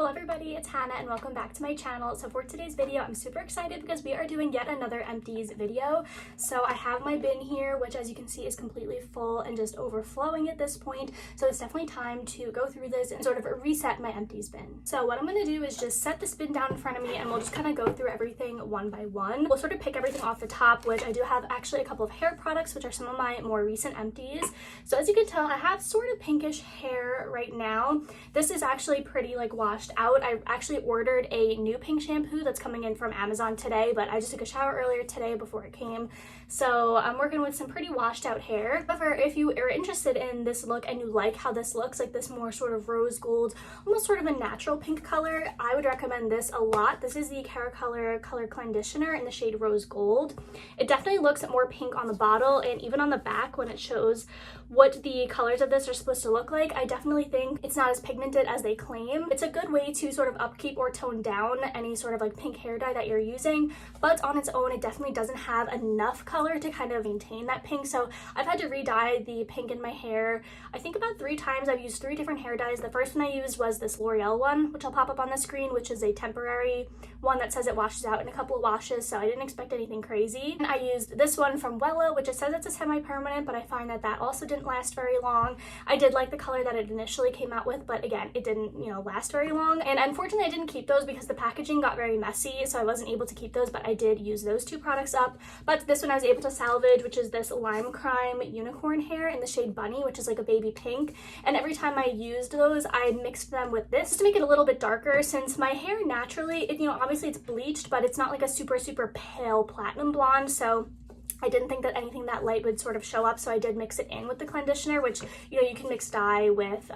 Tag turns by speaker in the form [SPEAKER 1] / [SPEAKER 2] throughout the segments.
[SPEAKER 1] Hello everybody, it's Hannah and welcome back to my channel. So for today's video, I'm super excited because we are doing yet another empties video. So I have my bin here, which as you can see is completely full and just overflowing at this point. So it's definitely time to go through this and sort of reset my empties bin. So what I'm going to do is just set this bin down in front of me and we'll just kind of go through everything one by one. We'll sort of pick everything off the top, which I do have actually a couple of hair products, which are some of my more recent empties. So as you can tell, I have sort of pinkish hair right now. This is actually pretty like washed out. I actually ordered a new pink shampoo that's coming in from Amazon today, but I just took a shower earlier today before it came. So I'm working with some pretty washed out hair. However, if you are interested in this look and you like how this looks, like this more sort of rose gold, almost sort of a natural pink color, I would recommend this a lot. This is the Color Conditioner in the shade Rose Gold. It definitely looks more pink on the bottle, and even on the back when it shows what the colors of this are supposed to look like, I definitely think it's not as pigmented as they claim. It's a good way to sort of upkeep or tone down any sort of like pink hair dye that you're using, but on its own it definitely doesn't have enough color to kind of maintain that pink. So I've had to re-dye the pink in my hair I think about 3 times. I've used 3 different hair dyes. The first one I used was this L'Oreal one, which I'll pop up on the screen, which is a temporary one that says it washes out in a couple of washes, so I didn't expect anything crazy. And I used this one from Wella, which it says it's a semi-permanent, but I find that that also didn't last very long. I did like the color that it initially came out with, but again, it didn't, last very long. And unfortunately, I didn't keep those because the packaging got very messy, so I wasn't able to keep those, but I did use those 2 products up. But this one I was able to salvage, which is this Lime Crime Unicorn Hair in the shade Bunny, which is like a baby pink. And every time I used those, I mixed them with this just to make it a little bit darker, since my hair naturally, obviously it's bleached, but it's not like a super pale platinum blonde, so I didn't think that anything that light would sort of show up, so I did mix it in with the conditioner, which, you can mix dye with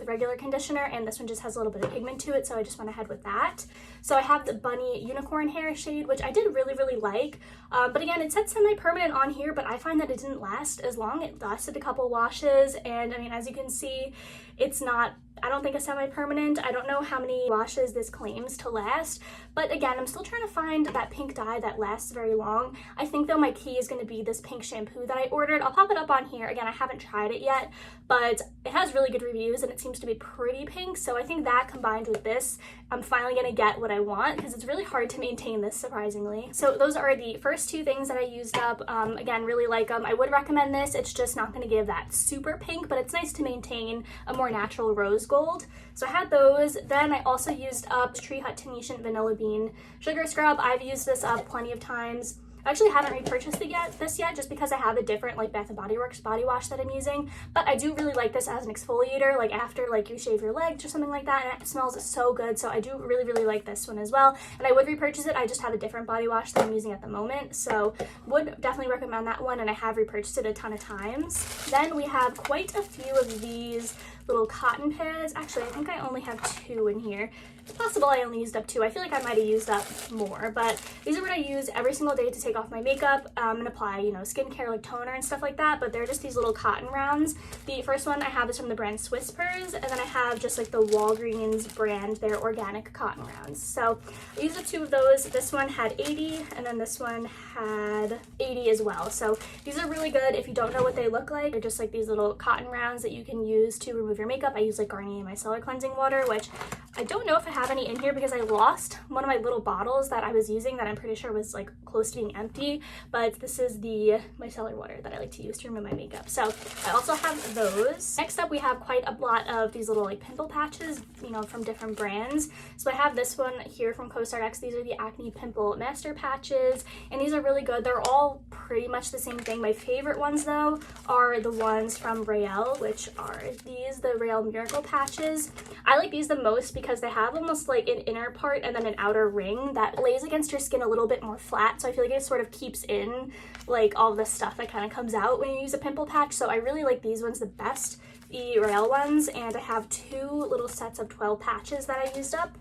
[SPEAKER 1] regular conditioner, and this one just has a little bit of pigment to it, so I just went ahead with that. So I have the Bunny Unicorn Hair shade, which I did really like, but again, it said semi-permanent on here, but I find that it didn't last as long. It lasted a couple washes, and I mean, as you can see, it's not, I don't think, a semi-permanent. I don't know how many washes this claims to last, but again, I'm still trying to find that pink dye that lasts very long. I think though my key is going to be this pink shampoo that I ordered. I'll pop it up on here. Again, I haven't tried it yet, but it has really good reviews and it seems to be pretty pink, so I think that combined with this, I'm finally going to get what I want, because it's really hard to maintain this, surprisingly. So those are the first 2 things that I used up. Again, really like them. I would recommend this. It's just not going to give that super pink, but it's nice to maintain a more natural rose gold. So I had those. Then I also used up Tree Hut Tanation Vanilla Bean Sugar Scrub. I've used this up plenty of times. I actually haven't repurchased this yet just because I have a different like Bath & Body Works body wash that I'm using, but I do really like this as an exfoliator, like after like you shave your legs or something like that, and it smells so good. So I do really like this one as well, and I would repurchase it. I just have a different body wash that I'm using at the moment, so would definitely recommend that one, and I have repurchased it a ton of times. Then we have quite a few of these little cotton pads. Actually, I think I only have 2 in here. It's possible I only used up 2. I feel like I might have used up more, but these are what I use every single day to take off my makeup and apply, skincare like toner and stuff like that, but they're just these little cotton rounds. The first one I have is from the brand Swispers, and then I have just like the Walgreens brand, their organic cotton rounds. So I used up 2 of those. This one had 80, and then this one had 80 as well. So these are really good if you don't know what they look like. They're just like these little cotton rounds that you can use to remove your makeup. I use like Garnier Micellar Cleansing Water, which I don't know if I have any in here because I lost one of my little bottles that I was using that I'm pretty sure was like close to being empty, but this is the micellar water that I like to use to remove my makeup. So I also have those. Next up, we have quite a lot of these little like pimple patches, from different brands. So I have this one here from CosRX. These are the Acne Pimple Master Patches, and these are really good. They're all pretty much the same thing. My favorite ones though are the ones from Rael, which are the Rael Miracle Patches. I like these the most because they have almost like an inner part and then an outer ring that lays against your skin a little bit more flat, so I feel like it sort of keeps in like all the stuff that kind of comes out when you use a pimple patch. So I really like these ones the best, the Rael ones, and I have 2 little sets of 12 patches that I used up.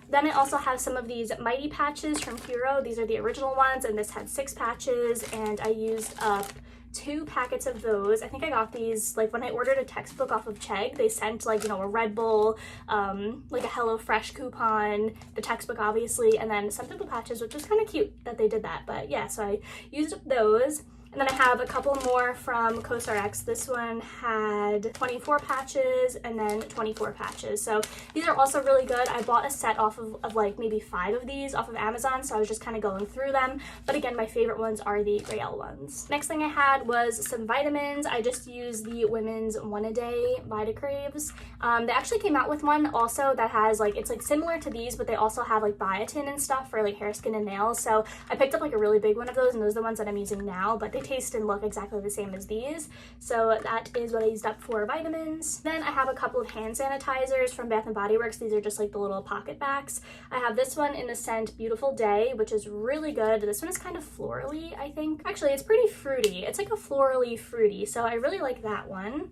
[SPEAKER 1] Then I also have some of these Mighty patches from Hero. These are the original ones, and this had 6 patches, and I used up 2 packets of those. I think I got these like when I ordered a textbook off of Chegg. They sent like a Red Bull, like a HelloFresh coupon, the textbook obviously, and then some pimple patches, which was kind of cute that they did that. But yeah, so I used up those. And then I have a couple more from CosRX. This one had 24 patches and then 24 patches. So these are also really good. I bought a set off of like maybe 5 of these off of Amazon, so I was just kind of going through them. But again, my favorite ones are the Grail ones. Next thing I had was some vitamins. I just used the Women's One A Day Vitacraves. They actually came out with one also that has like, it's like similar to these, but they also have like biotin and stuff for like hair, skin, and nails. So I picked up like a really big one of those, and those are the ones that I'm using now, but they taste and look exactly the same as these. So that is what I used up for vitamins. Then I have a couple of hand sanitizers from Bath & Body Works. These are just like the little pocket backs. I have this one in the scent Beautiful Day, which is really good. This one is kind of florally, I think. Actually, it's pretty fruity. It's like a florally fruity, so I really like that one.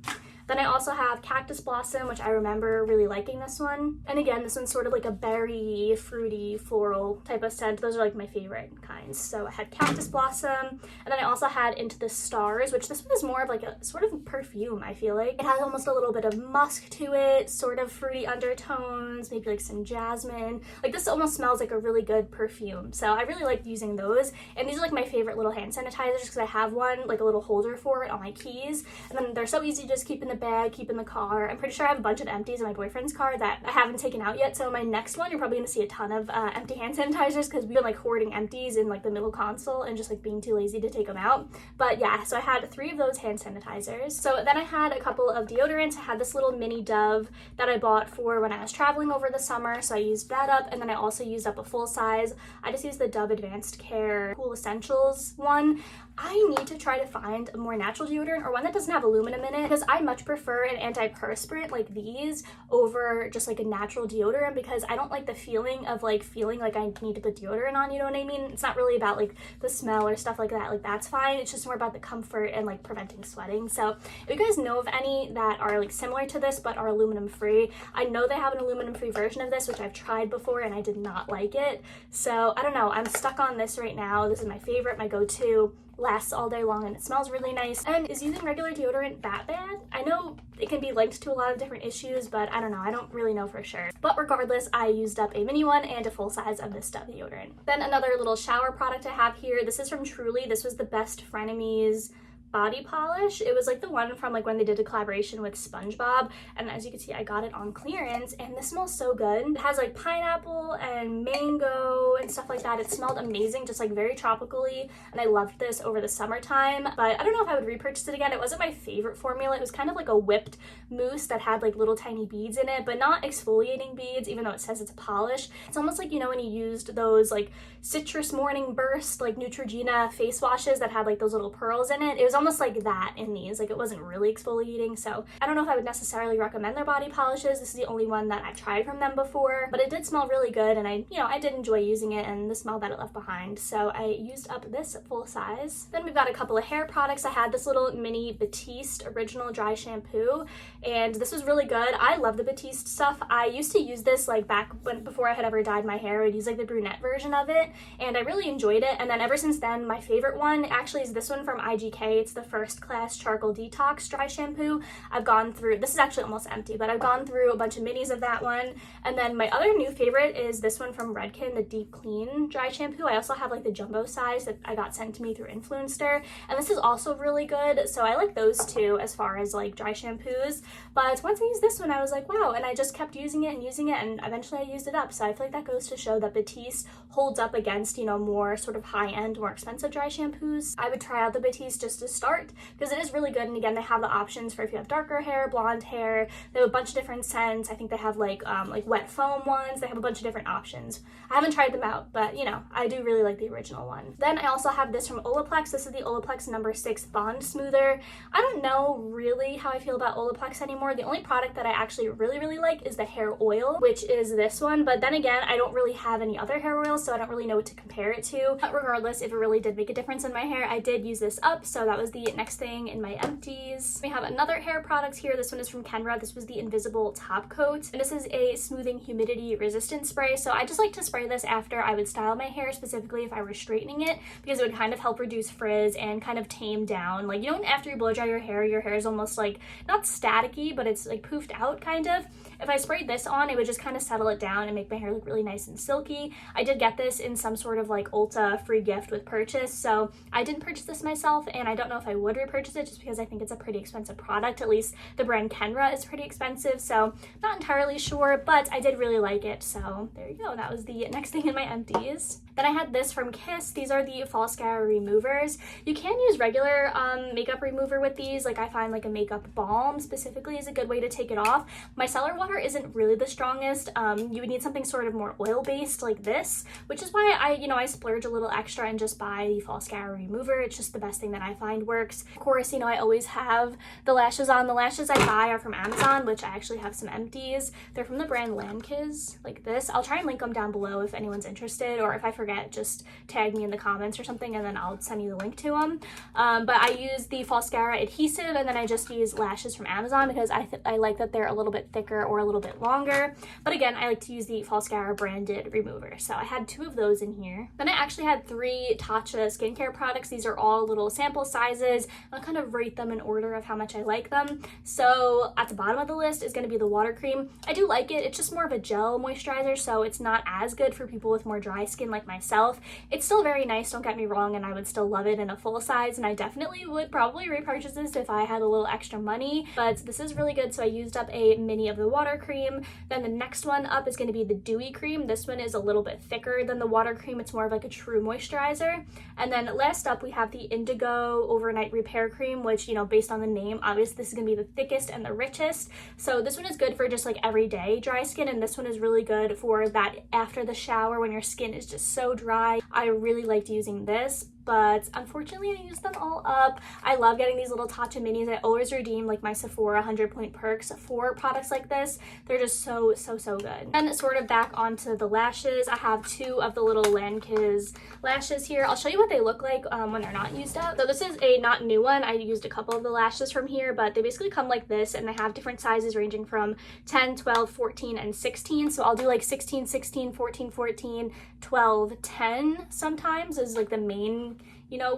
[SPEAKER 1] Then I also have Cactus Blossom, which I remember really liking this one. And again, this one's sort of like a berry, fruity, floral type of scent. Those are like my favorite kinds. So I had Cactus Blossom, and then I also had Into the Stars, which this one is more of like a sort of perfume, I feel like. It has almost a little bit of musk to it, sort of fruity undertones, maybe like some jasmine. Like this almost smells like a really good perfume. So I really like using those. And these are like my favorite little hand sanitizers because I have one, like a little holder for it on my keys. And then they're so easy to just keep in the bag, keep in the car. I'm pretty sure I have a bunch of empties in my boyfriend's car that I haven't taken out yet. So my next one, you're probably gonna see a ton of empty hand sanitizers because we've been like hoarding empties in like the middle console and just like being too lazy to take them out. But yeah, so I had 3 of those hand sanitizers. So then I had a couple of deodorants. I had this little mini Dove that I bought for when I was traveling over the summer. So I used that up, and then I also used up a full size. I just used the Dove Advanced Care Cool Essentials one. I need to try to find a more natural deodorant or one that doesn't have aluminum in it because I much prefer an antiperspirant like these over just like a natural deodorant because I don't like the feeling of like feeling like I need to put deodorant on, you know what I mean? It's not really about like the smell or stuff like that. Like that's fine. It's just more about the comfort and like preventing sweating. So if you guys know of any that are like similar to this but are aluminum free, I know they have an aluminum free version of this, which I've tried before and I did not like it. So I don't know. I'm stuck on this right now. This is my favorite, my go-to. Lasts all day long and it smells really nice. And is using regular deodorant that bad? I know it can be linked to a lot of different issues, but I don't know. I don't really know for sure. But regardless, I used up a mini one and a full size of this Dove deodorant. Then another little shower product I have here. This is from Truly. This was the Best Frenemies body polish. It was like the one from like when they did a collaboration with SpongeBob, and as you can see I got it on clearance and this smells so good. It has like pineapple and mango and stuff like that. It smelled amazing, just like very tropically, and I loved this over the summertime. But I don't know if I would repurchase it again. It wasn't my favorite formula. It was kind of like a whipped mousse that had like little tiny beads in it, but not exfoliating beads, even though it says it's a polish. It's almost like, you know, when you used those like Citrus Morning Burst like Neutrogena face washes that had like those little pearls in it. It was almost like that in these. Like it wasn't really exfoliating. So I don't know if I would necessarily recommend their body polishes. This is the only one that I've tried from them before, but it did smell really good, and I did enjoy using it and the smell that it left behind. So I used up this full size. Then we've got a couple of hair products. I had this little mini Batiste original dry shampoo, and this was really good. I love the Batiste stuff. I used to use this like back before I had ever dyed my hair. I would use like the brunette version of it, and I really enjoyed it. And then ever since then, my favorite one actually is this one from IGK. It's the First Class Charcoal Detox Dry Shampoo. I've gone through, this is actually almost empty, but I've gone through a bunch of minis of that one. And then my other new favorite is this one from Redken, the Deep Clean Dry Shampoo. I also have like the jumbo size that I got sent to me through Influencer, and this is also really good. So I like those two as far as like dry shampoos. But once I used this one, I was like, wow, and I just kept using it, and eventually I used it up. So I feel like that goes to show that Batiste holds up against, you know, more sort of high-end, more expensive dry shampoos. I would try out the Batiste just to start because it is really good. And again, they have the options for if you have darker hair, blonde hair. They have a bunch of different scents. I think they have like wet foam ones. They have a bunch of different options. I haven't tried them out, but you know, I do really like the original one. Then I also have this from Olaplex. This is the Olaplex No. 6 Bond Smoother. I don't know really how I feel about Olaplex anymore. The only product that I actually really like is the hair oil, which is this one. But then again, I don't really have any other hair oils, so I don't really know what to compare it to. But regardless, if it really did make a difference in my hair, I did use this up. So that was the next thing in my empties. We have another hair product here. This one is from Kenra. This was the Invisible Top Coat, and this is a smoothing humidity resistant spray. So I just like to spray this after I would style my hair, specifically if I were straightening it, because it would kind of help reduce frizz and kind of tame down, like, you know, after you blow dry your hair is almost like not staticky, but it's like poofed out kind of. if I sprayed this on, it would just kind of settle it down and make my hair look really nice and silky. I did get this in some sort of like Ulta free gift with purchase, so I didn't purchase this myself, and I don't know if I would repurchase it just because I think it's a pretty expensive product. At least the brand Kenra is pretty expensive, so not entirely sure, but I did really like it. So there you go, that was the next thing in my empties. Then I had this from Kiss. These are the false scar removers. You can use regular makeup remover with these. Like I find like a makeup balm specifically is a good way to take it off. My micellar water isn't really the strongest. You would need something sort of more oil-based like this, which is why I splurge a little extra and just buy the false scar remover. It's just the best thing that I find works. Of course, I always have the lashes on. The lashes I buy are from Amazon, which I actually have some empties. They're from the brand Lankiz, like this. I'll try and link them down below if anyone's interested, or if I forget, just tag me in the comments or something and then I'll send you the link to them. But I use the false scar adhesive, and then I just use lashes from Amazon because I like that they're a little bit thicker or a little bit longer. But again, I like to use the false scar branded remover. So I had 2 of those in here. Then I actually had 3 Tatcha skincare products. These are all little sample sizes. I'll kind of rate them in order of how much I like them. So at the bottom of the list is going to be the water cream. I do like it. It's just more of a gel moisturizer, so it's not as good for people with more dry skin like myself. It's still very nice, don't get me wrong, and I would still love it in a full size, and I definitely would probably repurchase this if I had a little extra money, but this is really good. So I used up a mini of the water cream. Then the next one up is going to be the dewy cream. This one is a little bit thicker than the water cream. It's more of like a true moisturizer. And then last up we have the Indigo Overnight Repair Cream, which, based on the name, obviously this is going to be the thickest and the richest. So this one is good for just like everyday dry skin, and this one is really good for that after the shower when your skin is just so dry. I really liked using this, but unfortunately I used them all up. I love getting these little Tatcha minis. I always redeem like my Sephora 100-point perks for products like this. They're just so good. And sort of back onto the lashes, I have 2 of the little Lankiz lashes here. I'll show you what they look like when they're not used up. So this is a not new one. I used a couple of the lashes from here, but they basically come like this, and they have different sizes ranging from 10, 12, 14, and 16. So I'll do like 16, 16, 14, 14, 12, 10 sometimes is like the main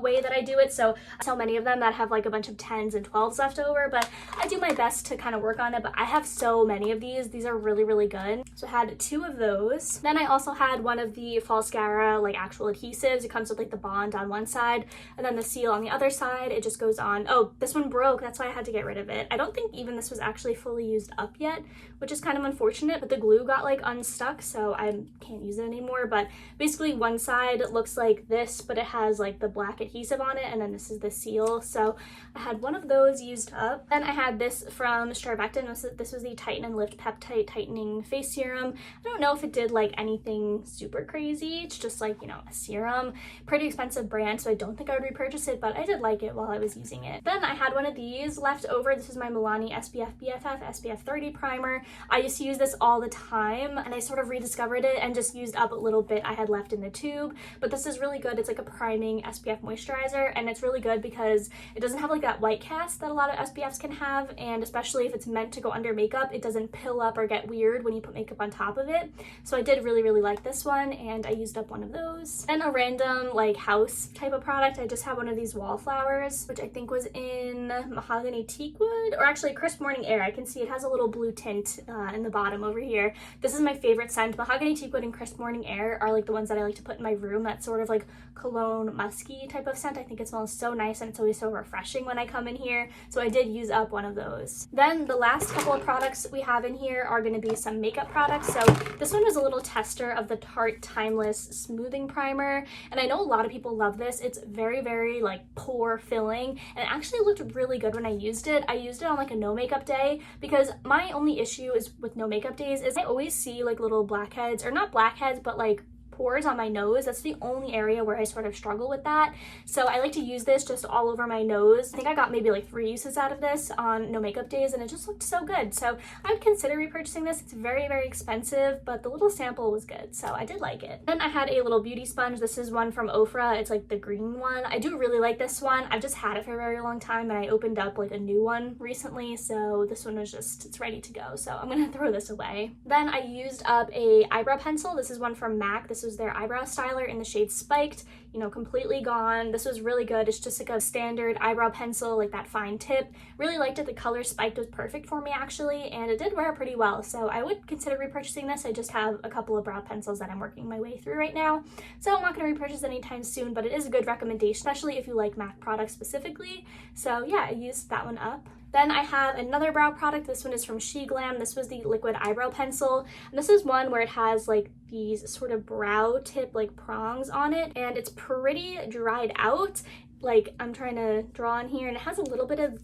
[SPEAKER 1] way that I do it. So many of them that have like a bunch of 10s and 12s left over, but I do my best to kind of work on it. But I have so many of these. These are really good. So I had 2 of those. Then I also had one of the false scar like actual adhesives. It comes with like the bond on one side and then the seal on the other side. It just goes on. Oh, this one broke. That's why I had to get rid of it. I don't think even this was actually fully used up yet, which is kind of unfortunate, but the glue got like unstuck, so I can't use it anymore. But basically one side looks like this, but it has like the black adhesive on it, and then this is the seal. So I had one of those used up. Then I had this from Strivectin. This was the Tighten and Lift Peptide Tightening Face Serum. I don't know if it did like anything super crazy. It's just like, a serum. Pretty expensive brand, so I don't think I would repurchase it, but I did like it while I was using it. Then I had one of these left over. This is my Milani SPF BFF SPF 30 primer. I used to use this all the time, and I sort of rediscovered it and just used up a little bit I had left in the tube. But this is really good. It's like a priming SPF moisturizer, and it's really good because it doesn't have like that white cast that a lot of SPFs can have, and especially if it's meant to go under makeup, it doesn't pill up or get weird when you put makeup on top of it. So I did really like this one, and I used up one of those. And a random like house type of product, I just have one of these wallflowers, which I think was in Mahogany Teakwood, or actually Crisp Morning Air. I can see it has a little blue tint in the bottom over here. This is my favorite scent. Mahogany Teakwood and Crisp Morning Air are like the ones that I like to put in my room. That's sort of like cologne musky type of scent. I think it smells so nice, and it's always so refreshing when I come in here. So I did use up one of those. Then the last couple of products we have in here are going to be some makeup products. So this one was a little tester of the Tarte Timeless Smoothing Primer, and I know a lot of people love this. It's very like pore filling, and it actually looked really good when I used it. I used it on like a no makeup day, because my only issue is with no makeup days is I always see like little blackheads, or not blackheads, but like pores on my nose. That's the only area where I sort of struggle with that. So I like to use this just all over my nose. I think I got maybe like 3 uses out of this on no makeup days, and it just looked so good. So I would consider repurchasing this. It's very expensive, but the little sample was good, so I did like it. Then I had a little beauty sponge. This is one from Ofra. It's like the green one. I do really like this one. I've just had it for a very long time, and I opened up like a new one recently, so this one was just, it's ready to go. So I'm gonna throw this away. Then I used up a eyebrow pencil. This is one from MAC. This was their eyebrow styler in the shade Spiked, you know, completely gone. This was really good. It's just like a standard eyebrow pencil, like that fine tip. Really liked it. The color Spiked was perfect for me actually, and it did wear pretty well. So I would consider repurchasing this. I just have a couple of brow pencils that I'm working my way through right now. So I'm not going to repurchase anytime soon, but it is a good recommendation, especially if you like MAC products specifically. So yeah, I used that one up. Then I have another brow product. This one is from SheGlam. This was the liquid eyebrow pencil. And this is one where it has like these sort of brow tip like prongs on it, and it's pretty dried out. Like I'm trying to draw on here, and it has a little bit of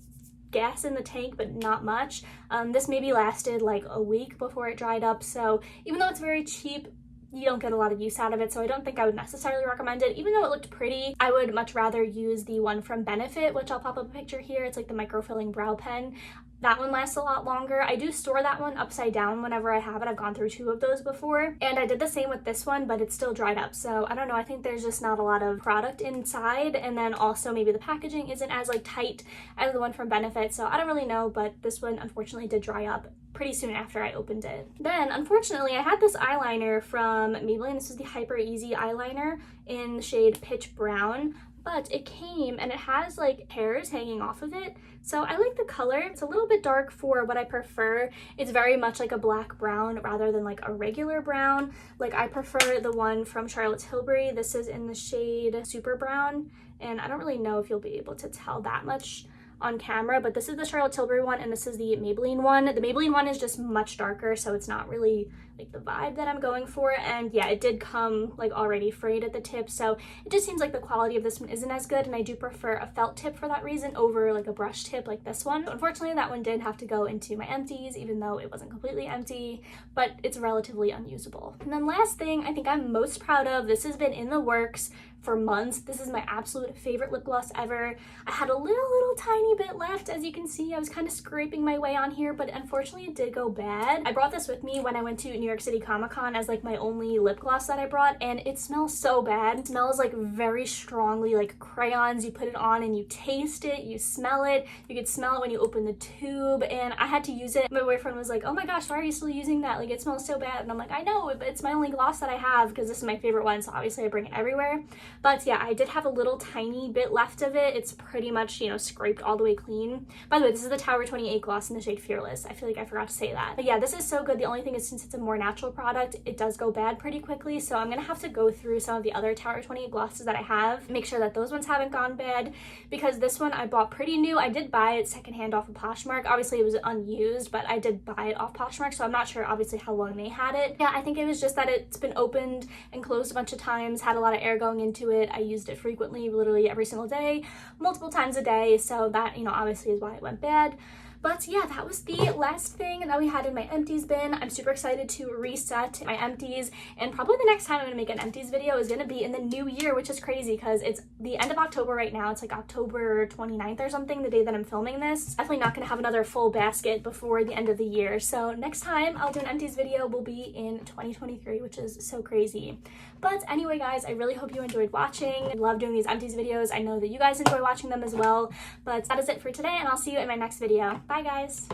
[SPEAKER 1] gas in the tank, but not much. This maybe lasted like a week before it dried up. So even though it's very cheap, you don't get a lot of use out of it, so I don't think I would necessarily recommend it. Even though it looked pretty, I would much rather use the one from Benefit, which I'll pop up a picture here. It's like the microfilling brow pen. That one lasts a lot longer. I do store that one upside down whenever I have it. I've gone through 2 of those before, and I did the same with this one, but it's still dried up. So I don't know, I think there's just not a lot of product inside, and then also maybe the packaging isn't as like tight as the one from Benefit, so I don't really know, but this one unfortunately did dry up pretty soon after I opened it. Then unfortunately I had this eyeliner from Maybelline. This is the Hyper Easy eyeliner in the shade Pitch Brown, but it came and it has like hairs hanging off of it. So I like the color. It's a little bit dark for what I prefer. It's very much like a black brown rather than like a regular brown. Like I prefer the one from Charlotte Tilbury. This is in the shade Super Brown, and I don't really know if you'll be able to tell that much on camera, but this is the Charlotte Tilbury one and this is the Maybelline one. The Maybelline one is just much darker, so it's not really like the vibe that I'm going for. And yeah, it did come like already frayed at the tip, so it just seems like the quality of this one isn't as good, and I do prefer a felt tip for that reason over like a brush tip like this one. Unfortunately, that one did have to go into my empties, even though it wasn't completely empty, but it's relatively unusable. And then last thing I think I'm most proud of, this has been in the works for months. This is my absolute favorite lip gloss ever. I had a little tiny bit left. As you can see, I was kind of scraping my way on here, but unfortunately it did go bad. I brought this with me when I went to New York City Comic-Con as like my only lip gloss that I brought, and it smells so bad. It smells like very strongly like crayons. You put it on and you taste it, you smell it. You could smell it when you open the tube, and I had to use it. My boyfriend was like, oh my gosh, why are you still using that? Like, it smells so bad. And I'm like, I know, but it's my only gloss that I have because this is my favorite one, so obviously I bring it everywhere. But yeah, I did have a little tiny bit left of it. It's pretty much, you know, scraped all the way clean. By the way, this is the Tower 28 gloss in the shade Fearless. I feel like I forgot to say that. But yeah, this is so good. The only thing is, since it's a more natural product, it does go bad pretty quickly. So I'm gonna have to go through some of the other Tower 28 glosses that I have, make sure that those ones haven't gone bad, because this one I bought pretty new. I did buy it secondhand off of Poshmark. Obviously it was unused, but I did buy it off Poshmark, so I'm not sure obviously how long they had it. Yeah, I think it was just that it's been opened and closed a bunch of times, had a lot of air going into it. I used it frequently, literally every single day, multiple times a day, so that, you know, obviously is why it went bad. But yeah, that was the last thing that we had in my empties bin. I'm super excited to reset my empties, and probably the next time I'm gonna make an empties video is gonna be in the new year, which is crazy because it's the end of October right now. It's like October 29th or something, the day that I'm filming this. Definitely not gonna have another full basket before the end of the year. So next time I'll do an empties video will be in 2023, which is so crazy. But anyway, guys, I really hope you enjoyed watching. I love doing these empties videos. I know that you guys enjoy watching them as well. But that is it for today, and I'll see you in my next video. Bye, guys.